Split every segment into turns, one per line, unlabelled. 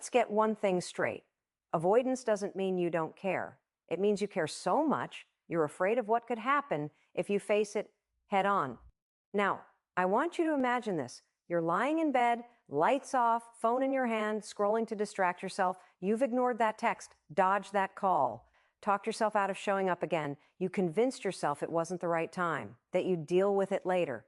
let's get one thing straight. Avoidance doesn't mean you don't care. It means you care so much, you're afraid of what could happen if you face it head on. Now, I want you to imagine this. You're lying in bed, lights off, phone in your hand, scrolling to distract yourself. You've ignored that text, dodged that call, talked yourself out of showing up again. You convinced yourself it wasn't the right time, that you'd deal with it later.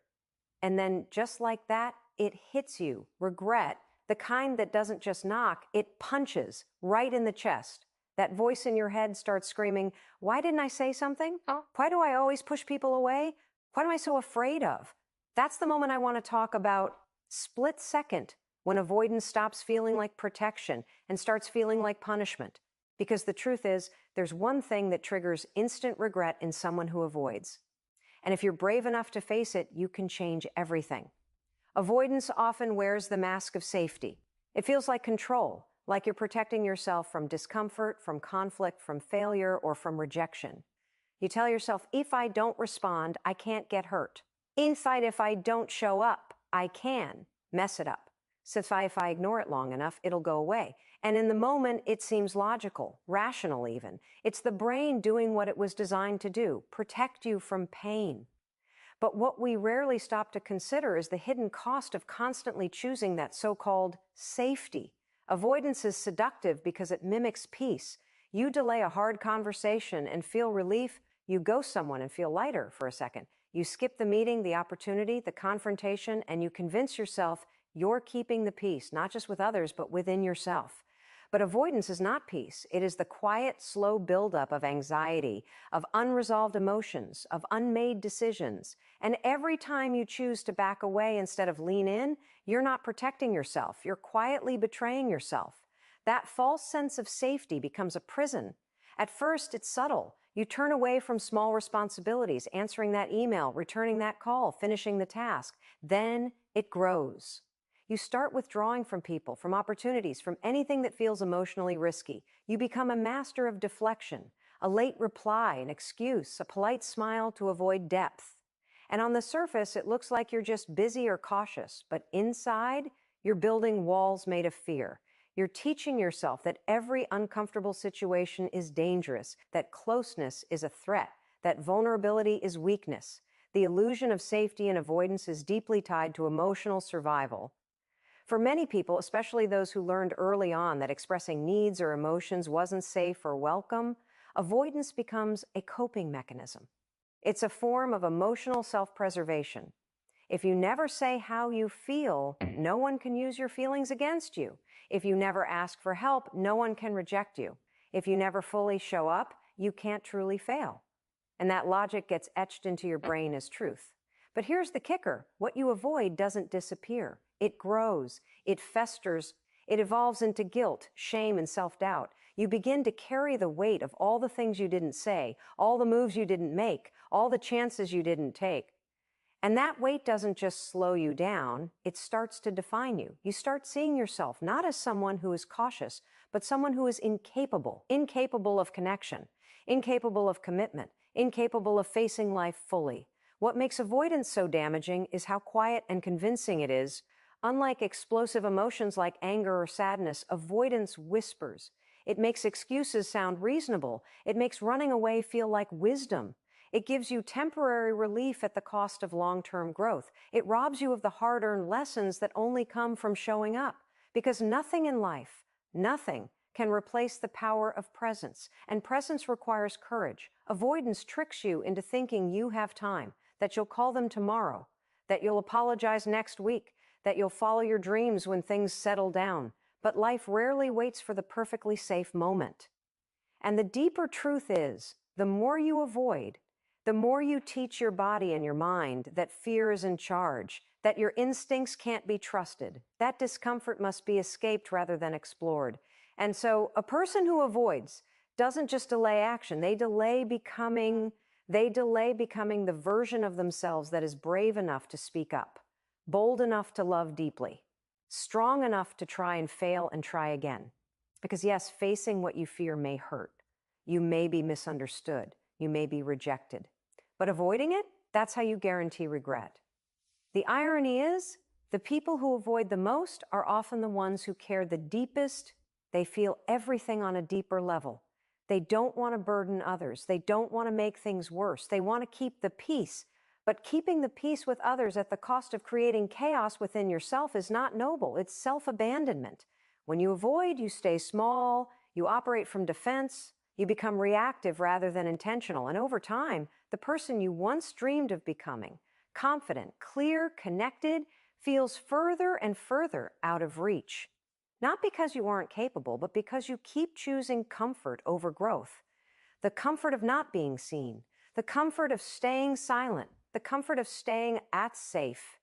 And then just like that, it hits you. Regret, the kind that doesn't just knock, it punches right in the chest. That voice in your head starts screaming, why didn't I say something? Why do I always push people away? What am I so afraid of? That's the moment I want to talk about. Split second, when avoidance stops feeling like protection and starts feeling like punishment. Because the truth is, there's one thing that triggers instant regret in someone who avoids. And if you're brave enough to face it, you can change everything. Avoidance often wears the mask of safety. It feels like control, like you're protecting yourself from discomfort, from conflict, from failure, or from rejection. You tell yourself, if I don't respond, I can't get hurt. Inside, if I don't show up, I can mess it up. So if I ignore it long enough, it'll go away. And in the moment, it seems logical, rational even. It's the brain doing what it was designed to do, protect you from pain. But what we rarely stop to consider is the hidden cost of constantly choosing that so-called safety. Avoidance is seductive because it mimics peace. You delay a hard conversation and feel relief. You ghost someone and feel lighter for a second. You skip the meeting, the opportunity, the confrontation, and you convince yourself you're keeping the peace, not just with others, but within yourself. But avoidance is not peace. It is the quiet, slow buildup of anxiety, of unresolved emotions, of unmade decisions. And every time you choose to back away instead of lean in, you're not protecting yourself. You're quietly betraying yourself. That false sense of safety becomes a prison. At first, it's subtle. You turn away from small responsibilities, answering that email, returning that call, finishing the task. Then it grows. You start withdrawing from people, from opportunities, from anything that feels emotionally risky. You become a master of deflection, a late reply, an excuse, a polite smile to avoid depth. And on the surface, it looks like you're just busy or cautious, but inside, you're building walls made of fear. You're teaching yourself that every uncomfortable situation is dangerous, that closeness is a threat, that vulnerability is weakness. The illusion of safety and avoidance is deeply tied to emotional survival. For many people, especially those who learned early on that expressing needs or emotions wasn't safe or welcome, avoidance becomes a coping mechanism. It's a form of emotional self-preservation. If you never say how you feel, no one can use your feelings against you. If you never ask for help, no one can reject you. If you never fully show up, you can't truly fail. And that logic gets etched into your brain as truth. But here's the kicker. What you avoid doesn't disappear. It grows, it festers, it evolves into guilt, shame, and self-doubt. You begin to carry the weight of all the things you didn't say, all the moves you didn't make, all the chances you didn't take. And that weight doesn't just slow you down, it starts to define you. You start seeing yourself not as someone who is cautious, but someone who is incapable of connection, incapable of commitment, incapable of facing life fully. What makes avoidance so damaging is how quiet and convincing it is. Unlike explosive emotions like anger or sadness, avoidance whispers. It makes excuses sound reasonable. It makes running away feel like wisdom. It gives you temporary relief at the cost of long-term growth. It robs you of the hard-earned lessons that only come from showing up. Because nothing in life, nothing can replace the power of presence. And presence requires courage. Avoidance tricks you into thinking you have time, that you'll call them tomorrow, that you'll apologize next week, that you'll follow your dreams when things settle down. But life rarely waits for the perfectly safe moment. And the deeper truth is, the more you avoid, the more you teach your body and your mind that fear is in charge, that your instincts can't be trusted. That discomfort must be escaped rather than explored. And so a person who avoids doesn't just delay action, they delay becoming the version of themselves that is brave enough to speak up, bold enough to love deeply, strong enough to try and fail and try again. Because yes, facing what you fear may hurt. You may be misunderstood. You may be rejected. But avoiding it, that's how you guarantee regret. The irony is, the people who avoid the most are often the ones who care the deepest They feel everything on a deeper level. They don't want to burden others. They don't want to make things worse. They want to keep the peace. But keeping the peace with others at the cost of creating chaos within yourself is not noble. It's self-abandonment. When you avoid, you stay small, you operate from defense, you become reactive rather than intentional. And over time, the person you once dreamed of becoming, confident, clear, connected, feels further and further out of reach. Not because you aren't capable, but because you keep choosing comfort over growth. The comfort of not being seen, the comfort of staying silent, the comfort of staying safe.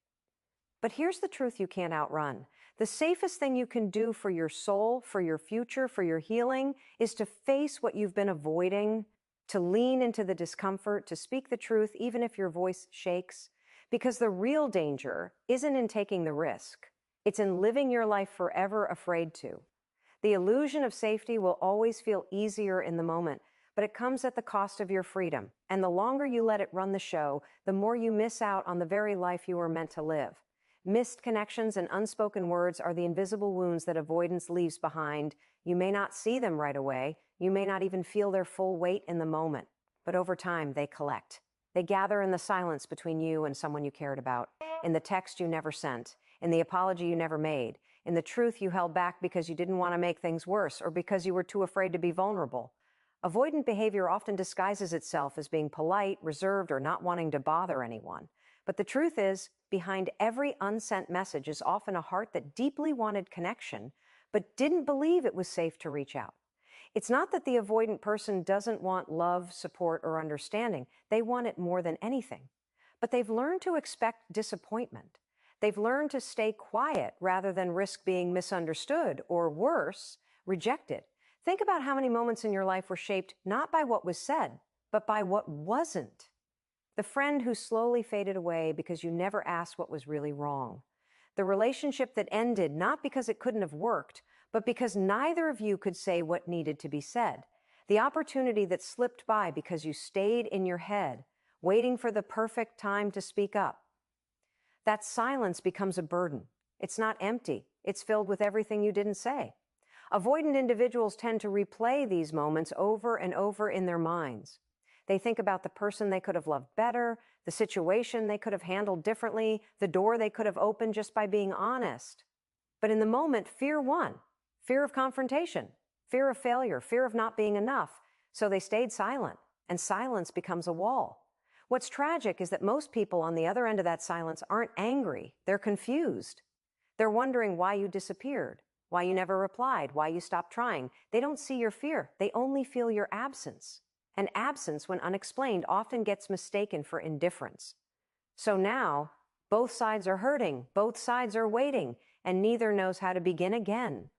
But here's the truth you can't outrun. The safest thing you can do for your soul, for your future, for your healing, is to face what you've been avoiding, to lean into the discomfort, to speak the truth, even if your voice shakes. Because the real danger isn't in taking the risk. It's in living your life forever afraid to. The illusion of safety will always feel easier in the moment, but it comes at the cost of your freedom. And the longer you let it run the show, the more you miss out on the very life you were meant to live. Missed connections and unspoken words are the invisible wounds that avoidance leaves behind. You may not see them right away. You may not even feel their full weight in the moment. But over time, they collect. They gather in the silence between you and someone you cared about, in the text you never sent, in the apology you never made, in the truth you held back because you didn't want to make things worse or because you were too afraid to be vulnerable. Avoidant behavior often disguises itself as being polite, reserved, or not wanting to bother anyone. But the truth is, behind every unsent message is often a heart that deeply wanted connection, but didn't believe it was safe to reach out. It's not that the avoidant person doesn't want love, support, or understanding. They want it more than anything. But they've learned to expect disappointment. They've learned to stay quiet rather than risk being misunderstood or, worse, rejected. Think about how many moments in your life were shaped not by what was said, but by what wasn't. The friend who slowly faded away because you never asked what was really wrong. The relationship that ended not because it couldn't have worked, but because neither of you could say what needed to be said. The opportunity that slipped by because you stayed in your head, waiting for the perfect time to speak up. That silence becomes a burden. It's not empty. It's filled with everything you didn't say. Avoidant individuals tend to replay these moments over and over in their minds. They think about the person they could have loved better, the situation they could have handled differently, the door they could have opened just by being honest. But in the moment, fear won. Fear of confrontation, fear of failure, fear of not being enough. So they stayed silent, and silence becomes a wall. What's tragic is that most people on the other end of that silence aren't angry. They're confused. They're wondering why you disappeared, why you never replied, why you stopped trying. They don't see your fear. They only feel your absence. And absence, when unexplained, often gets mistaken for indifference. So now, both sides are hurting, both sides are waiting, and neither knows how to begin again.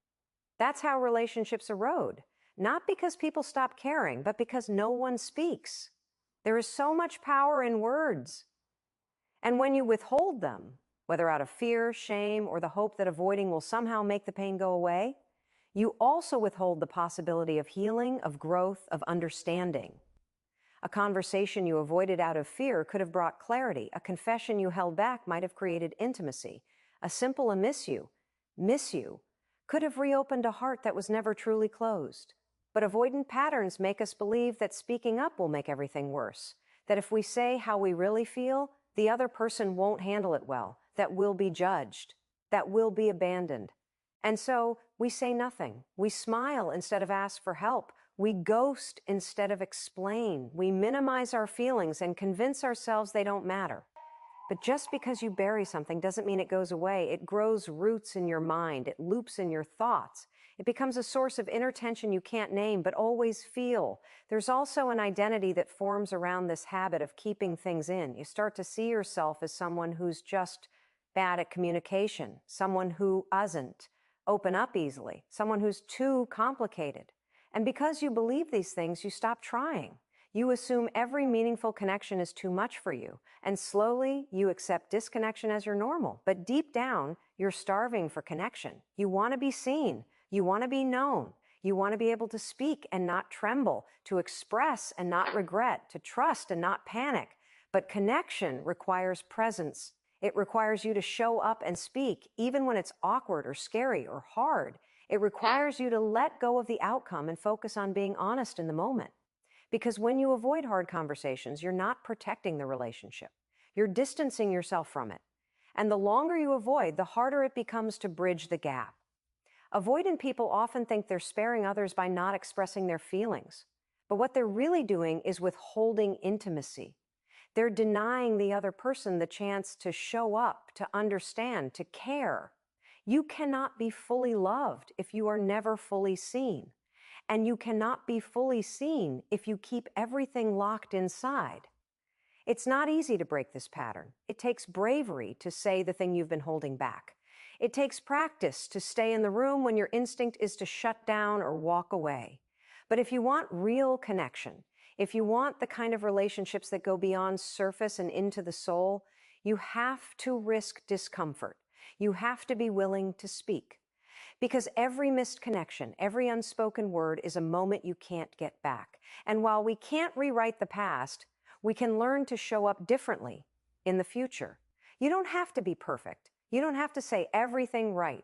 That's how relationships erode, not because people stop caring, but because no one speaks. There is so much power in words. And when you withhold them, whether out of fear, shame, or the hope that avoiding will somehow make the pain go away, you also withhold the possibility of healing, of growth, of understanding. A conversation you avoided out of fear could have brought clarity. A confession you held back might have created intimacy. A simple miss you, could have reopened a heart that was never truly closed. But avoidant patterns make us believe that speaking up will make everything worse, that if we say how we really feel, the other person won't handle it well, that we'll be judged, that we'll be abandoned. And so we say nothing. We smile instead of ask for help. We ghost instead of explain. We minimize our feelings and convince ourselves they don't matter. But just because you bury something doesn't mean it goes away. It grows roots in your mind. It loops in your thoughts. It becomes a source of inner tension you can't name, but always feel. There's also an identity that forms around this habit of keeping things in. You start to see yourself as someone who's just bad at communication, someone who doesn't open up easily, someone who's too complicated. And because you believe these things, you stop trying. You assume every meaningful connection is too much for you, and slowly you accept disconnection as your normal. But deep down, you're starving for connection. You want to be seen. You want to be known. You want to be able to speak and not tremble, to express and not regret, to trust and not panic. But connection requires presence. It requires you to show up and speak, even when it's awkward or scary or hard. It requires you to let go of the outcome and focus on being honest in the moment. Because when you avoid hard conversations, you're not protecting the relationship. You're distancing yourself from it. And the longer you avoid, the harder it becomes to bridge the gap. Avoidant people often think they're sparing others by not expressing their feelings. But what they're really doing is withholding intimacy. They're denying the other person the chance to show up, to understand, to care. You cannot be fully loved if you are never fully seen. And you cannot be fully seen if you keep everything locked inside. It's not easy to break this pattern. It takes bravery to say the thing you've been holding back. It takes practice to stay in the room when your instinct is to shut down or walk away. But if you want real connection, if you want the kind of relationships that go beyond surface and into the soul, you have to risk discomfort. You have to be willing to speak. Because every missed connection, every unspoken word is a moment you can't get back. And while we can't rewrite the past, we can learn to show up differently in the future. You don't have to be perfect. You don't have to say everything right.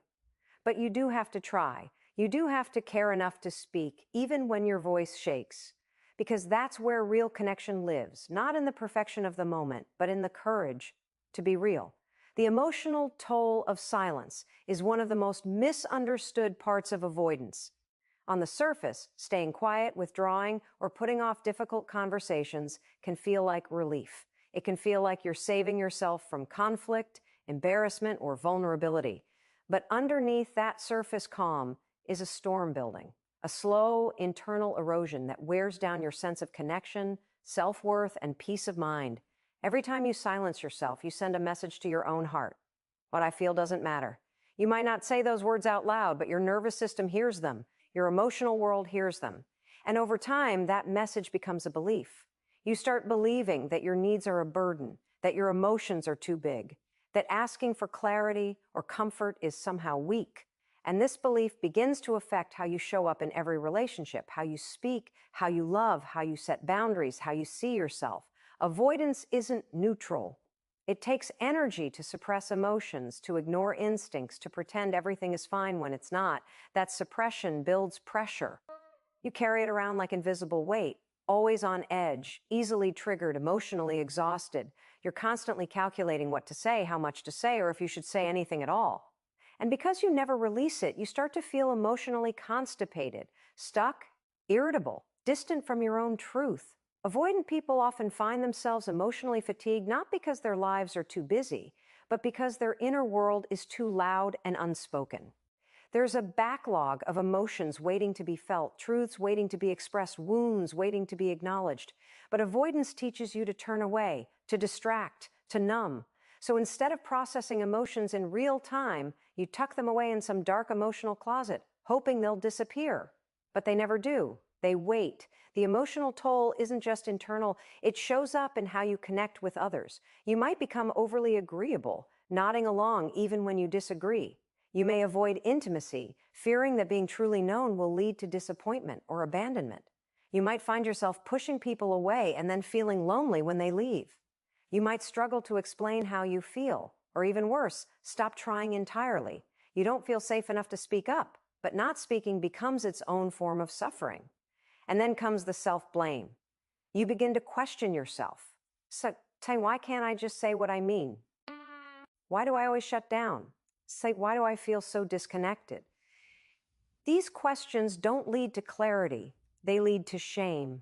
But you do have to try. You do have to care enough to speak, even when your voice shakes. Because that's where real connection lives, not in the perfection of the moment, but in the courage to be real. The emotional toll of silence is one of the most misunderstood parts of avoidance. On the surface, staying quiet, withdrawing, or putting off difficult conversations can feel like relief. It can feel like you're saving yourself from conflict, embarrassment, or vulnerability. But underneath that surface calm is a storm building, a slow internal erosion that wears down your sense of connection, self-worth, and peace of mind. Every time you silence yourself, you send a message to your own heart. What I feel doesn't matter. You might not say those words out loud, but your nervous system hears them. Your emotional world hears them. And over time, that message becomes a belief. You start believing that your needs are a burden, that your emotions are too big, that asking for clarity or comfort is somehow weak. And this belief begins to affect how you show up in every relationship, how you speak, how you love, how you set boundaries, how you see yourself. Avoidance isn't neutral. It takes energy to suppress emotions, to ignore instincts, to pretend everything is fine when it's not. That suppression builds pressure. You carry it around like invisible weight, always on edge, easily triggered, emotionally exhausted. You're constantly calculating what to say, how much to say, or if you should say anything at all. And because you never release it, you start to feel emotionally constipated, stuck, irritable, distant from your own truth. Avoidant people often find themselves emotionally fatigued not because their lives are too busy, but because their inner world is too loud and unspoken. There's a backlog of emotions waiting to be felt, truths waiting to be expressed, wounds waiting to be acknowledged. But avoidance teaches you to turn away, to distract, to numb. So instead of processing emotions in real time, you tuck them away in some dark emotional closet, hoping they'll disappear. But they never do. They wait. The emotional toll isn't just internal, it shows up in how you connect with others. You might become overly agreeable, nodding along even when you disagree. You may avoid intimacy, fearing that being truly known will lead to disappointment or abandonment. You might find yourself pushing people away and then feeling lonely when they leave. You might struggle to explain how you feel, or even worse, stop trying entirely. You don't feel safe enough to speak up, but not speaking becomes its own form of suffering. And then comes the self-blame. You begin to question yourself. So, why can't I just say what I mean? Why do I always shut down? Say, why do I feel so disconnected? These questions don't lead to clarity. They lead to shame.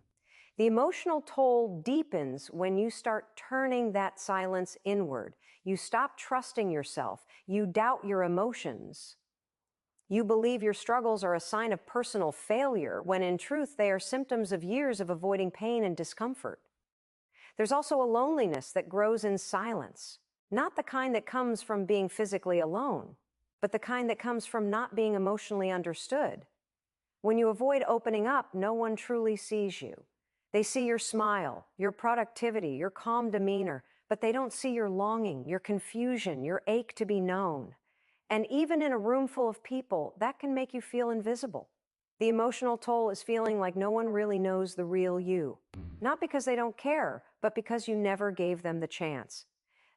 The emotional toll deepens when you start turning that silence inward. You stop trusting yourself. You doubt your emotions. You believe your struggles are a sign of personal failure, when in truth they are symptoms of years of avoiding pain and discomfort. There's also a loneliness that grows in silence, not the kind that comes from being physically alone, but the kind that comes from not being emotionally understood. When you avoid opening up, no one truly sees you. They see your smile, your productivity, your calm demeanor, but they don't see your longing, your confusion, your ache to be known. And even in a room full of people, that can make you feel invisible. The emotional toll is feeling like no one really knows the real you. Not because they don't care, but because you never gave them the chance.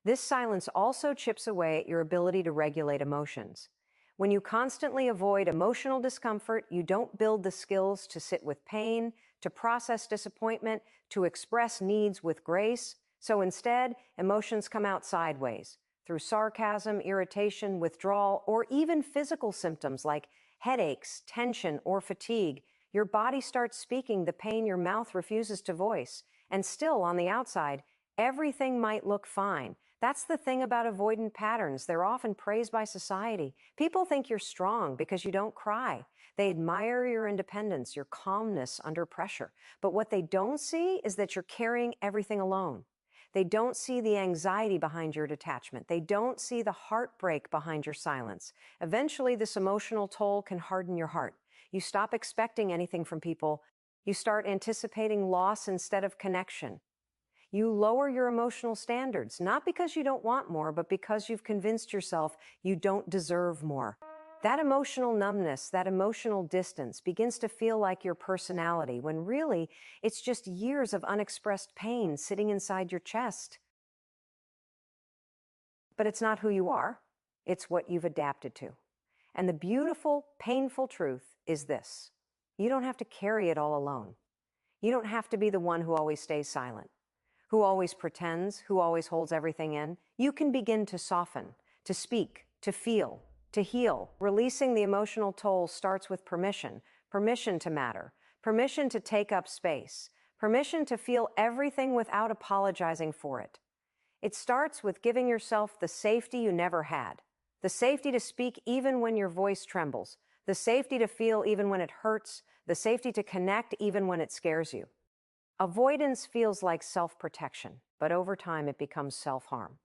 This silence also chips away at your ability to regulate emotions. When you constantly avoid emotional discomfort, you don't build the skills to sit with pain, to process disappointment, to express needs with grace. So instead, emotions come out sideways through sarcasm, irritation, withdrawal, or even physical symptoms like headaches, tension, or fatigue. Your body starts speaking the pain your mouth refuses to voice. And still, on the outside, everything might look fine. That's the thing about avoidant patterns. They're often praised by society. People think you're strong because you don't cry. They admire your independence, your calmness under pressure. But what they don't see is that you're carrying everything alone. They don't see the anxiety behind your detachment. They don't see the heartbreak behind your silence. Eventually, this emotional toll can harden your heart. You stop expecting anything from people. You start anticipating loss instead of connection. You lower your emotional standards, not because you don't want more, but because you've convinced yourself you don't deserve more. That emotional numbness, that emotional distance begins to feel like your personality, when really it's just years of unexpressed pain sitting inside your chest. But it's not who you are, it's what you've adapted to. And the beautiful, painful truth is this: you don't have to carry it all alone. You don't have to be the one who always stays silent, who always pretends, who always holds everything in. You can begin to soften, to speak, to feel, to heal. Releasing the emotional toll starts with permission, permission to matter, permission to take up space, permission to feel everything without apologizing for it. It starts with giving yourself the safety you never had, the safety to speak even when your voice trembles, the safety to feel even when it hurts, the safety to connect even when it scares you. Avoidance feels like self-protection, but over time it becomes self-harm.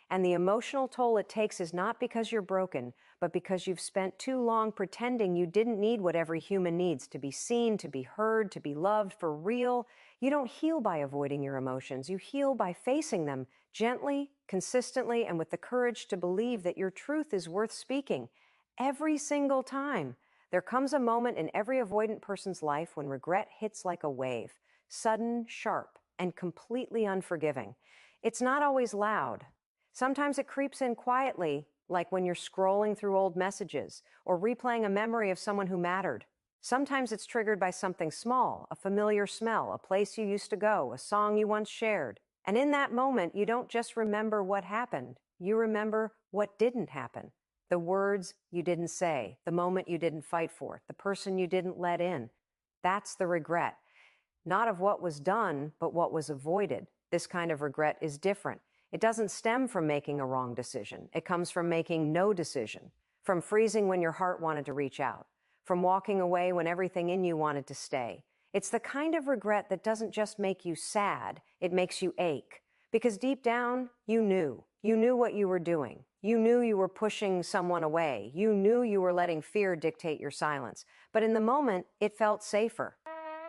And the emotional toll it takes is not because you're broken, but because you've spent too long pretending you didn't need what every human needs: to be seen, to be heard, to be loved for real. You don't heal by avoiding your emotions. You heal by facing them gently, consistently, and with the courage to believe that your truth is worth speaking. Every single time. There comes a moment in every avoidant person's life when regret hits like a wave, sudden, sharp, and completely unforgiving. It's not always loud. Sometimes it creeps in quietly, like when you're scrolling through old messages or replaying a memory of someone who mattered. Sometimes it's triggered by something small, a familiar smell, a place you used to go, a song you once shared. And in that moment, you don't just remember what happened, you remember what didn't happen. The words you didn't say, the moment you didn't fight for, the person you didn't let in. That's the regret. Not of what was done, but what was avoided. This kind of regret is different. It doesn't stem from making a wrong decision. It comes from making no decision, from freezing when your heart wanted to reach out, from walking away when everything in you wanted to stay. It's the kind of regret that doesn't just make you sad, it makes you ache. Because deep down, you knew. You knew what you were doing. You knew you were pushing someone away. You knew you were letting fear dictate your silence. But in the moment, it felt safer.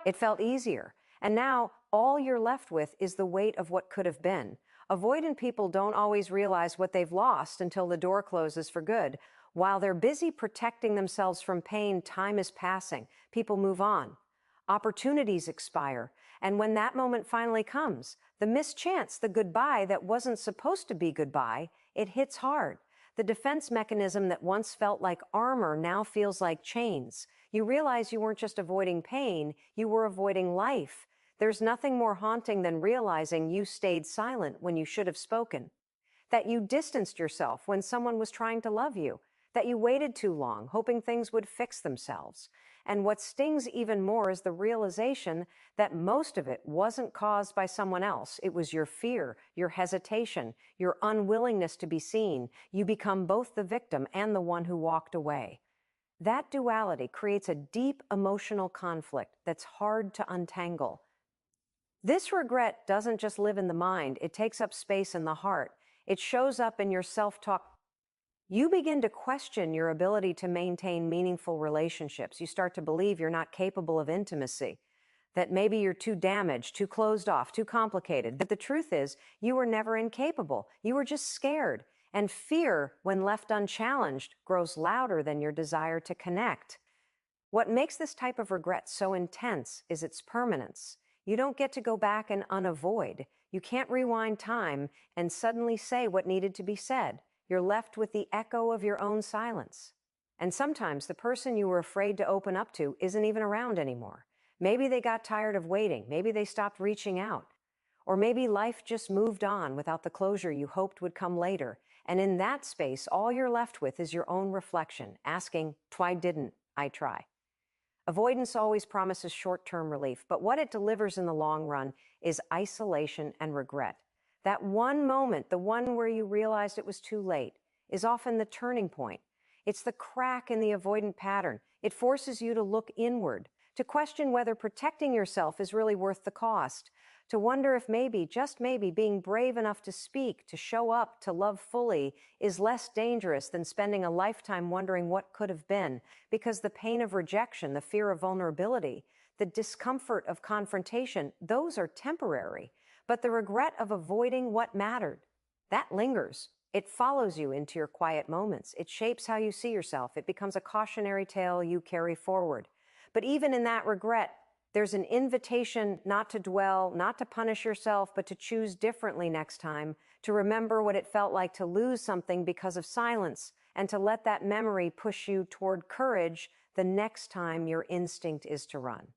It felt easier. And now, all you're left with is the weight of what could have been. Avoidant people don't always realize what they've lost until the door closes for good. While they're busy protecting themselves from pain, time is passing. People move on. Opportunities expire. And when that moment finally comes, the missed chance, the goodbye that wasn't supposed to be goodbye, it hits hard. The defense mechanism that once felt like armor now feels like chains. You realize you weren't just avoiding pain, you were avoiding life. There's nothing more haunting than realizing you stayed silent when you should have spoken, that you distanced yourself when someone was trying to love you, that you waited too long, hoping things would fix themselves. And what stings even more is the realization that most of it wasn't caused by someone else. It was your fear, your hesitation, your unwillingness to be seen. You become both the victim and the one who walked away. That duality creates a deep emotional conflict that's hard to untangle. This regret doesn't just live in the mind, it takes up space in the heart. It shows up in your self-talk. You begin to question your ability to maintain meaningful relationships. You start to believe you're not capable of intimacy, that maybe you're too damaged, too closed off, too complicated. But the truth is, you were never incapable. You were just scared. And fear, when left unchallenged, grows louder than your desire to connect. What makes this type of regret so intense is its permanence. You don't get to go back and unavoid. You can't rewind time and suddenly say what needed to be said. You're left with the echo of your own silence. And sometimes the person you were afraid to open up to isn't even around anymore. Maybe they got tired of waiting. Maybe they stopped reaching out. Or maybe life just moved on without the closure you hoped would come later. And in that space, all you're left with is your own reflection, asking, why didn't I try? Avoidance always promises short-term relief, but what it delivers in the long run is isolation and regret. That one moment, the one where you realized it was too late, is often the turning point. It's the crack in the avoidant pattern. It forces you to look inward, to question whether protecting yourself is really worth the cost, to wonder if maybe, just maybe, being brave enough to speak, to show up, to love fully is less dangerous than spending a lifetime wondering what could have been, because the pain of rejection, the fear of vulnerability, the discomfort of confrontation, those are temporary. But the regret of avoiding what mattered, that lingers. It follows you into your quiet moments. It shapes how you see yourself. It becomes a cautionary tale you carry forward. But even in that regret, there's an invitation not to dwell, not to punish yourself, but to choose differently next time, to remember what it felt like to lose something because of silence, and to let that memory push you toward courage the next time your instinct is to run.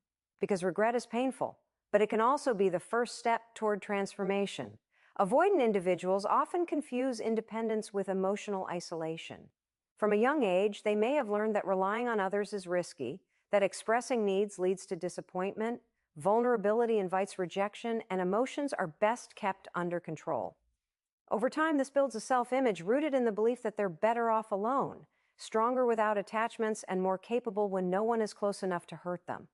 Because regret is painful, but it can also be the first step toward transformation. Avoidant individuals often confuse independence with emotional isolation. From a young age, they may have learned that relying on others is risky, that expressing needs leads to disappointment, vulnerability invites rejection, and emotions are best kept under control. Over time, this builds a self-image rooted in the belief that they're better off alone, stronger without attachments, and more capable when no one is close enough to hurt them.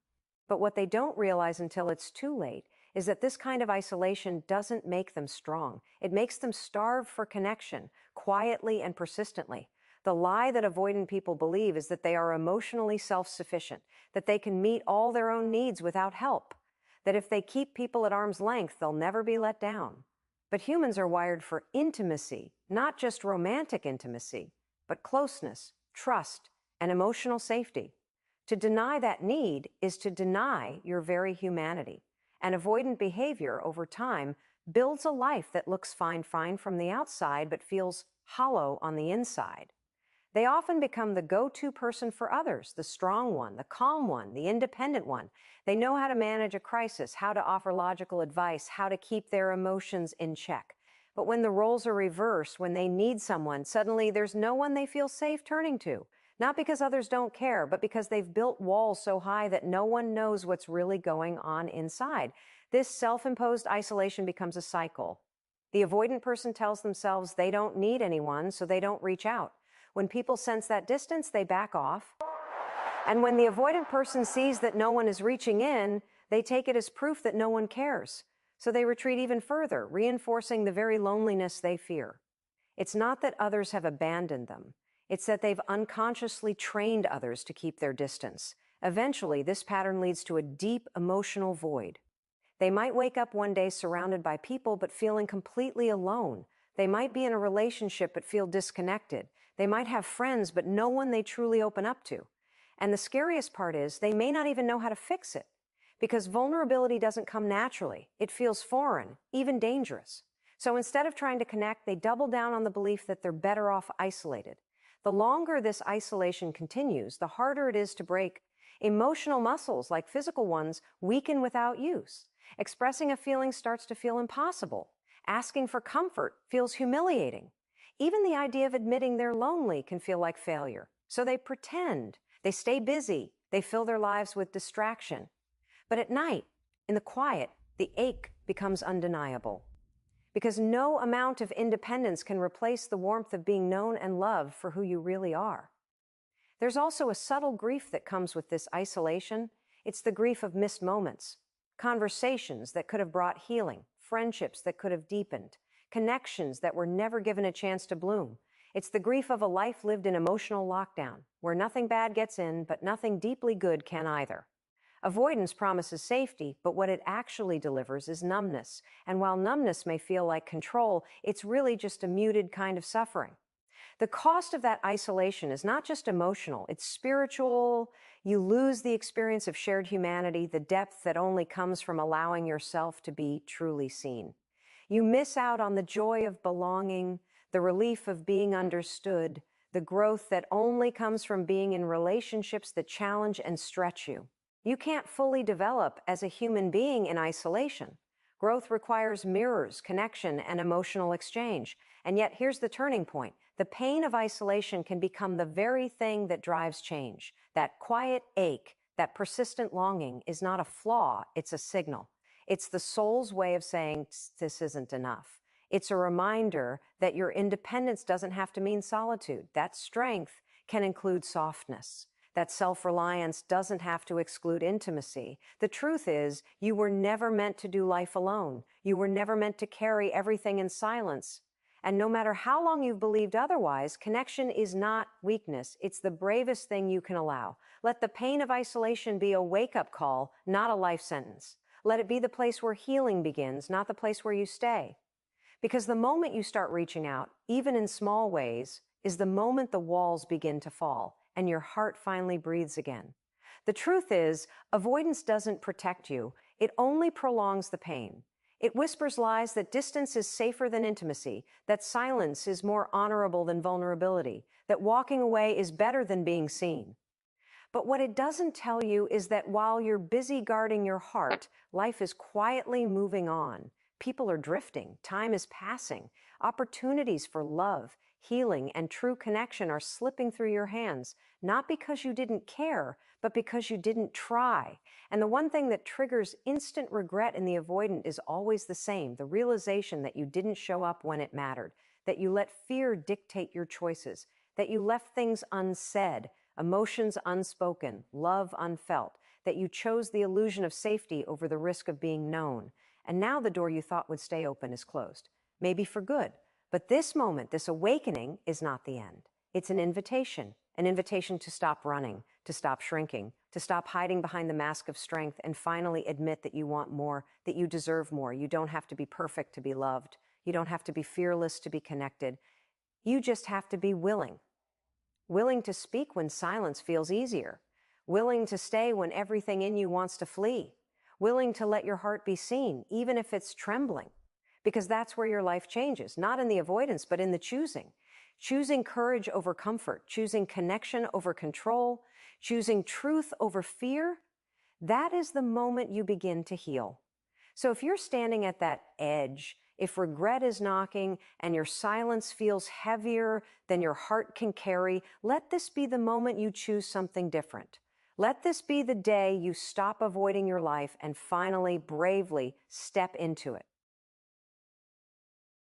But what they don't realize until it's too late is that this kind of isolation doesn't make them strong. It makes them starve for connection, quietly and persistently. The lie that avoidant people believe is that they are emotionally self-sufficient, that they can meet all their own needs without help, that if they keep people at arm's length, they'll never be let down. But humans are wired for intimacy, not just romantic intimacy, but closeness, trust, and emotional safety. To deny that need is to deny your very humanity. And avoidant behavior over time builds a life that looks fine from the outside but feels hollow on the inside. They often become the go-to person for others, the strong one, the calm one, the independent one. They know how to manage a crisis, how to offer logical advice, how to keep their emotions in check. But when the roles are reversed, when they need someone, suddenly there's no one they feel safe turning to. Not because others don't care, but because they've built walls so high that no one knows what's really going on inside. This self-imposed isolation becomes a cycle. The avoidant person tells themselves they don't need anyone, so they don't reach out. When people sense that distance, they back off. And when the avoidant person sees that no one is reaching in, they take it as proof that no one cares. So they retreat even further, reinforcing the very loneliness they fear. It's not that others have abandoned them. It's that they've unconsciously trained others to keep their distance. Eventually, this pattern leads to a deep emotional void. They might wake up one day surrounded by people but feeling completely alone. They might be in a relationship but feel disconnected. They might have friends but no one they truly open up to. And the scariest part is they may not even know how to fix it. Because vulnerability doesn't come naturally. It feels foreign, even dangerous. So instead of trying to connect, they double down on the belief that they're better off isolated. The longer this isolation continues, the harder it is to break. Emotional muscles, like physical ones, weaken without use. Expressing a feeling starts to feel impossible. Asking for comfort feels humiliating. Even the idea of admitting they're lonely can feel like failure. So they pretend, they stay busy, they fill their lives with distraction. But at night, in the quiet, the ache becomes undeniable. Because no amount of independence can replace the warmth of being known and loved for who you really are. There's also a subtle grief that comes with this isolation. It's the grief of missed moments, conversations that could have brought healing, friendships that could have deepened, connections that were never given a chance to bloom. It's the grief of a life lived in emotional lockdown, where nothing bad gets in, but nothing deeply good can either. Avoidance promises safety, but what it actually delivers is numbness. And while numbness may feel like control, it's really just a muted kind of suffering. The cost of that isolation is not just emotional, it's spiritual. You lose the experience of shared humanity, the depth that only comes from allowing yourself to be truly seen. You miss out on the joy of belonging, the relief of being understood, the growth that only comes from being in relationships that challenge and stretch you. You can't fully develop as a human being in isolation. Growth requires mirrors, connection, and emotional exchange. And yet, here's the turning point. The pain of isolation can become the very thing that drives change. That quiet ache, that persistent longing is not a flaw, it's a signal. It's the soul's way of saying, this isn't enough. It's a reminder that your independence doesn't have to mean solitude. That strength can include softness. That self-reliance doesn't have to exclude intimacy. The truth is, you were never meant to do life alone. You were never meant to carry everything in silence. And no matter how long you've believed otherwise, connection is not weakness. It's the bravest thing you can allow. Let the pain of isolation be a wake-up call, not a life sentence. Let it be the place where healing begins, not the place where you stay. Because the moment you start reaching out, even in small ways, is the moment the walls begin to fall and your heart finally breathes again. The truth is, avoidance doesn't protect you. It only prolongs the pain. It whispers lies that distance is safer than intimacy, that silence is more honorable than vulnerability, that walking away is better than being seen. But what it doesn't tell you is that while you're busy guarding your heart, life is quietly moving on. People are drifting. Time is passing. Opportunities for love, healing, and true connection are slipping through your hands, not because you didn't care, but because you didn't try. And the one thing that triggers instant regret in the avoidant is always the same, the realization that you didn't show up when it mattered, that you let fear dictate your choices, that you left things unsaid, emotions unspoken, love unfelt, that you chose the illusion of safety over the risk of being known. And now the door you thought would stay open is closed, maybe for good. But this moment, this awakening, is not the end. It's an invitation to stop running, to stop shrinking, to stop hiding behind the mask of strength, and finally admit that you want more, that you deserve more. You don't have to be perfect to be loved. You don't have to be fearless to be connected. You just have to be willing. Willing to speak when silence feels easier. Willing to stay when everything in you wants to flee. Willing to let your heart be seen, even if it's trembling. Because that's where your life changes, not in the avoidance, but in the choosing. Choosing courage over comfort, choosing connection over control, choosing truth over fear. That is the moment you begin to heal. So if you're standing at that edge, if regret is knocking and your silence feels heavier than your heart can carry, let this be the moment you choose something different. Let this be the day you stop avoiding your life and finally, bravely step into it.